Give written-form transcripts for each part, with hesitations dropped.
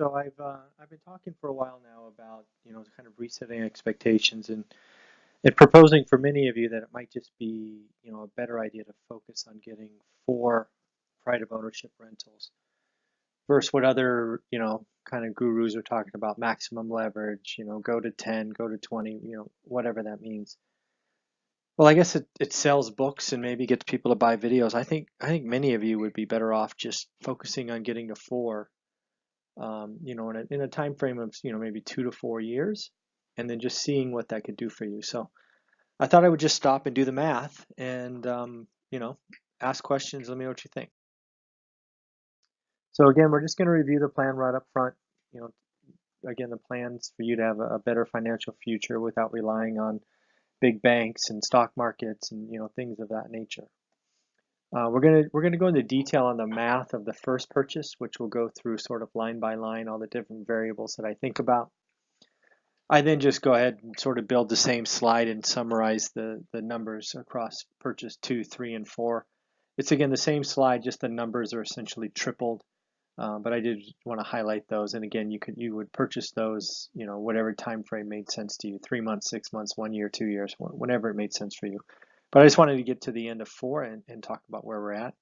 So I've been talking for a while now about kind of resetting expectations and proposing for many of you that it might just be a better idea to focus on getting 4 pride of ownership rentals versus what other kind of gurus are talking about maximum leverage, go to 10, go to 20, whatever that means. Well, I guess it sells books and maybe gets people to buy videos. I think many of you would be better off just focusing on getting to 4 in a time frame of, maybe 2 to 4 years, and then just seeing what that could do for you. So I thought I would just stop and do the math and, ask questions. Let me know what you think. So again, we're just going to review the plan right up front. You know, again, the plan's for you to have a better financial future without relying on big banks and stock markets and, things of that nature. We're gonna go into detail on the math of the first purchase, which will go through sort of line by line all the different variables that I think about. I then just go ahead and sort of build the same slide and summarize the numbers across purchase 2, 3, and 4. It's again the same slide, just the numbers are essentially tripled. But I did want to highlight those. And again, you would purchase those, whatever time frame made sense to you, 3 months, 6 months, 1 year, 2 years, whenever it made sense for you. But I just wanted to get to the end of 4 and talk about where we're at.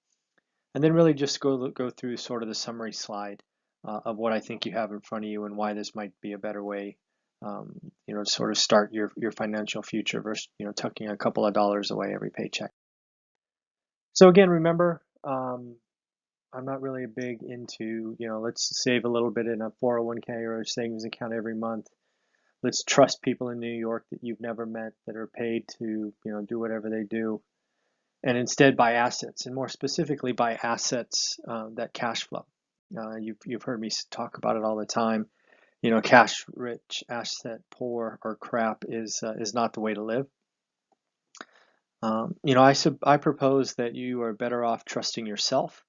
And then really just go through sort of the summary slide of what I think you have in front of you and why this might be a better way, to sort of start your financial future versus, tucking a couple of dollars away every paycheck. So again, remember, I'm not really big into, let's save a little bit in a 401k or a savings account every month. Let's trust people in New York that you've never met that are paid to, do whatever they do, and instead buy assets, and more specifically buy assets that cash flow. You've heard me talk about it all the time. Cash rich, asset poor, or crap is not the way to live. I propose that you are better off trusting yourself.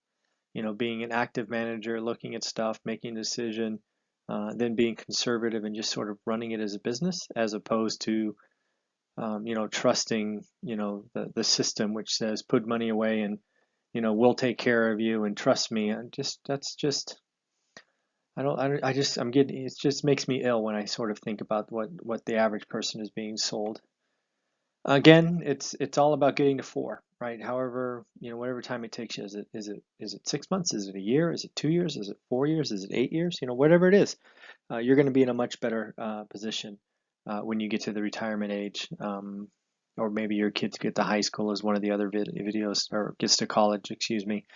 Being an active manager, looking at stuff, making a decision, then being conservative and just sort of running it as a business, as opposed to trusting the system which says put money away and we'll take care of you and trust me. And that's just I'm getting, it just makes me ill when I sort of think about what the average person is being sold. Again, it's all about getting to 4, right? However, whatever time it takes you. Is it 6 months? Is it a year? Is it 2 years? Is it 4 years? Is it 8 years? Whatever it is, you're going to be in a much better position when you get to the retirement age, or maybe your kids get to high school, as one of the other videos, or gets to college, excuse me,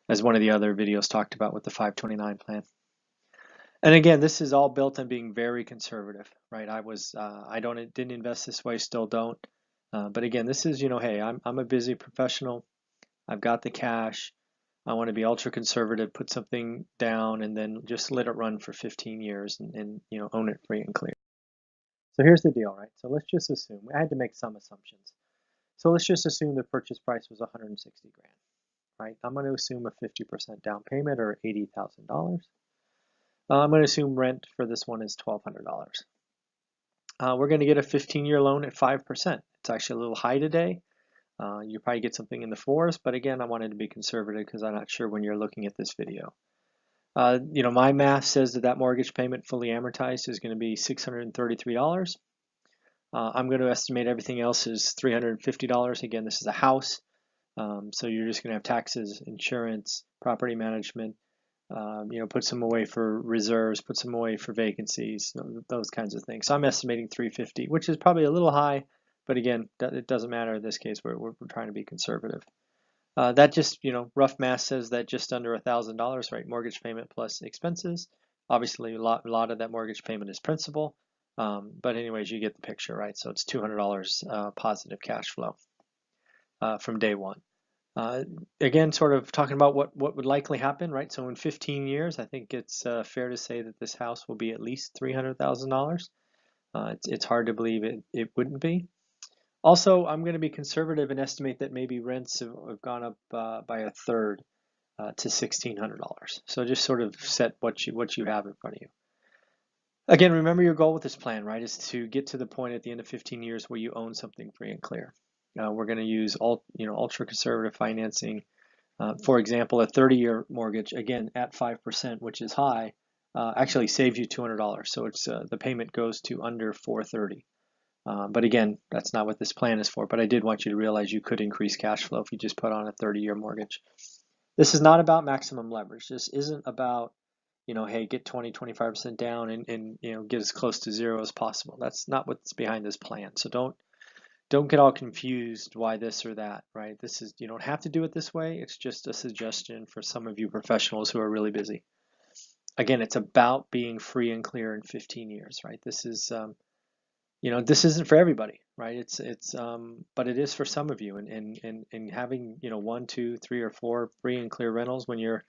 as one of the other videos talked about with the 529 plan. And again, this is all built on being very conservative, right? I didn't invest this way, still don't. But again, this is, hey, I'm a busy professional. I've got the cash. I want to be ultra conservative, put something down, and then just let it run for 15 years and own it free and clear. So here's the deal, right? So let's just assume, I had to make some assumptions. So let's just assume the purchase price was 160 grand, right? I'm going to assume a 50% down payment, or $80,000. I'm going to assume rent for this one is $1,200. We're going to get a 15-year loan at 5%. It's actually a little high today. You probably get something in the 4s, but again, I wanted to be conservative because I'm not sure when you're looking at this video. My math says that mortgage payment fully amortized is going to be $633. I'm going to estimate everything else is $350. Again, this is a house, so you're just going to have taxes, insurance, property management, put some away for reserves, put some away for vacancies, those kinds of things. So I'm estimating $350, which is probably a little high, but again, it doesn't matter in this case. We're trying to be conservative. That just, rough math says that just under $1,000, right? Mortgage payment plus expenses. Obviously, a lot of that mortgage payment is principal, but anyways, you get the picture, right? So it's $200 positive cash flow from day one. Again, sort of talking about what would likely happen, right? So in 15 years, I think it's fair to say that this house will be at least $300,000. It's hard to believe it wouldn't be. Also, I'm going to be conservative and estimate that maybe rents have gone up by a third to $1,600. So just sort of set what you have in front of you. Again, remember your goal with this plan, right? Is to get to the point at the end of 15 years where you own something free and clear. We're going to use ultra conservative financing. For example, a 30-year mortgage, again at 5%, which is high, actually saves you $200. So it's the payment goes to under 430. But again, that's not what this plan is for. But I did want you to realize you could increase cash flow if you just put on a 30-year mortgage. This is not about maximum leverage. This isn't about, hey, get 20, 25% down and get as close to zero as possible. That's not what's behind this plan. So don't get all confused why this or that, right? This is, you don't have to do it this way. It's just a suggestion for some of you professionals who are really busy. Again, it's about being free and clear in 15 years, right? This is, this isn't for everybody, right? But it is for some of you. And having, one, two, three, or four free and clear rentals when you're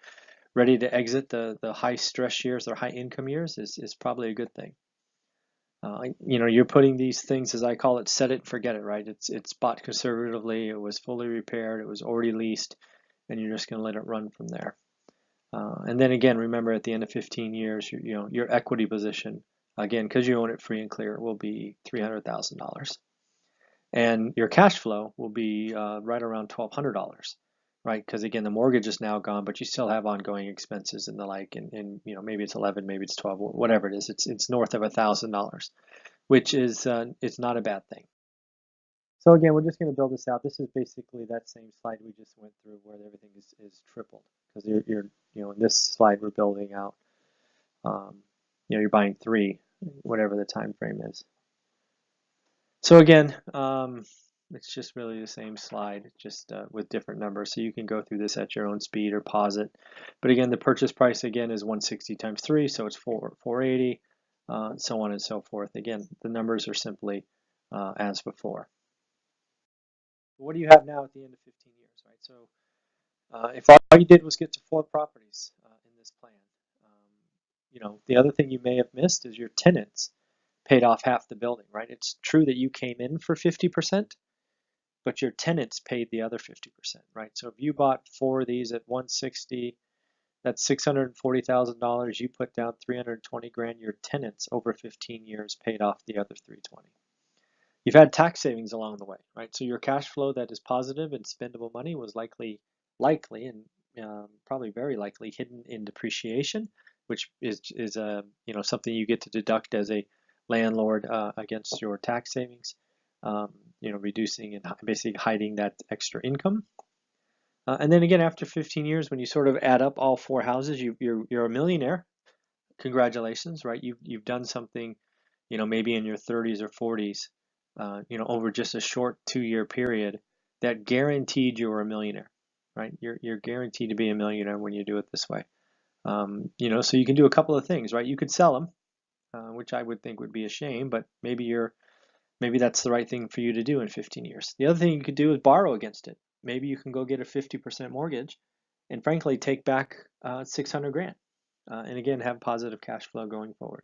ready to exit the high stress years or high income years is probably a good thing. You're putting these things, as I call it, set it and forget it, right? It's bought conservatively, it was fully repaired, it was already leased, and you're just going to let it run from there. And then again, remember at the end of 15 years, your equity position, again, because you own it free and clear, will be $300,000. And your cash flow will be right around $1,200, right? Because again, the mortgage is now gone, but you still have ongoing expenses and the like, and maybe it's 11, maybe it's 12, whatever it is. It's north of $1,000, which is it's not a bad thing. So again, we're just going to build this out. This is basically that same slide we just went through, where everything is tripled, because you're in this slide we're building out. You're buying 3, whatever the time frame is. So again, it's just really the same slide, just with different numbers. So you can go through this at your own speed or pause it. But again, the purchase price again is 160 times 3, so it's 480, so on and so forth. Again, the numbers are simply as before. What do you have now at the end of 15 years, right? So if all you did was get to 4 properties in this plan, the other thing you may have missed is your tenants paid off half the building, right? It's true that you came in for 50%, but your tenants paid the other 50%, right? So if you bought 4 of these at 160, that's $640,000. You put down 320 grand. Your tenants over 15 years paid off the other 320. You've had tax savings along the way, right? So your cash flow that is positive and spendable money was likely, and probably very likely hidden in depreciation, which is something you get to deduct as a landlord against your tax savings. Reducing and basically hiding that extra income. And then again, after 15 years, when you sort of add up all 4 houses, you're a millionaire. Congratulations, right? You've done something, maybe in your 30s or 40s, over just a short 2-year period that guaranteed you were a millionaire, right? You're guaranteed to be a millionaire when you do it this way. So you can do a couple of things, right? You could sell them, which I would think would be a shame, but maybe that's the right thing for you to do in 15 years. The other thing you could do is borrow against it. Maybe you can go get a 50% mortgage and frankly take back 600 grand and again have positive cash flow going forward.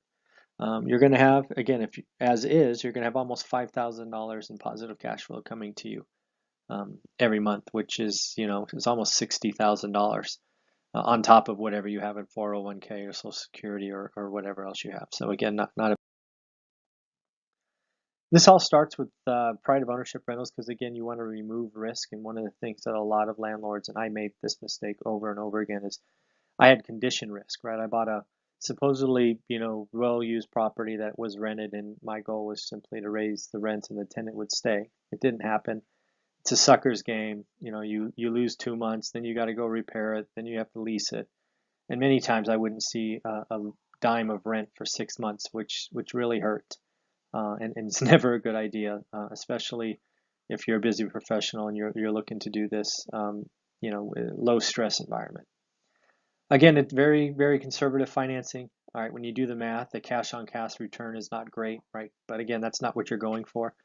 You're going to have, again, you're going to have almost $5,000 in positive cash flow coming to you every month, which is, is almost $60,000 on top of whatever you have in 401k or Social Security or whatever else you have. So again, not a This all starts with pride of ownership rentals because, again, you want to remove risk. And one of the things that a lot of landlords, and I made this mistake over and over again, is I had condition risk, right? I bought a supposedly, well-used property that was rented, and my goal was simply to raise the rent and the tenant would stay. It didn't happen. It's a sucker's game. You lose 2 months, then you got to go repair it, then you have to lease it. And many times I wouldn't see a dime of rent for 6 months, which really hurt. And it's never a good idea, especially if you're a busy professional and you're looking to do this, low stress environment. Again, it's very, very conservative financing. All right, when you do the math, the cash on cash return is not great, right? But again, that's not what you're going for.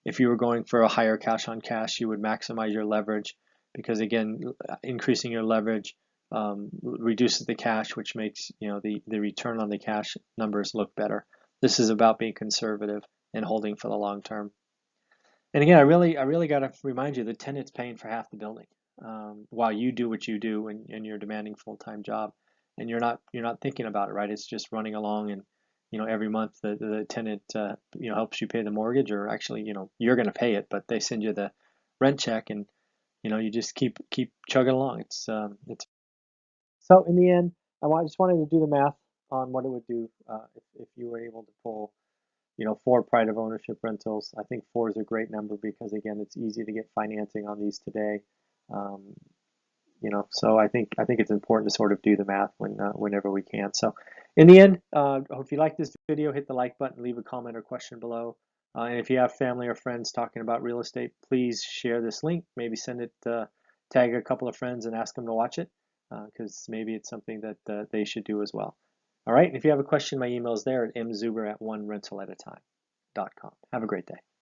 If you were going for a higher cash on cash, you would maximize your leverage because again, increasing your leverage reduces the cash, which makes the return on the cash numbers look better. This is about being conservative and holding for the long term. And again, I really got to remind you, the tenant's paying for half the building while you do what you do and you're demanding full-time job, and you're not thinking about it, right? It's just running along, and every month the tenant helps you pay the mortgage, or actually you're going to pay it, but they send you the rent check, and you just keep chugging along. It's so in the end, just wanted to do the math. on what it would do if you were able to pull, 4 pride of ownership rentals. I think 4 is a great number because again, it's easy to get financing on these today. Um, so I think it's important to sort of do the math whenever we can. So in the end, if you like this video, hit the like button, leave a comment or question below. And if you have family or friends talking about real estate, please share this link. Maybe send it, tag a couple of friends and ask them to watch it because maybe it's something that they should do as well. All right. And if you have a question, my email is there at mzuber@onerentalatatime.com. Have a great day.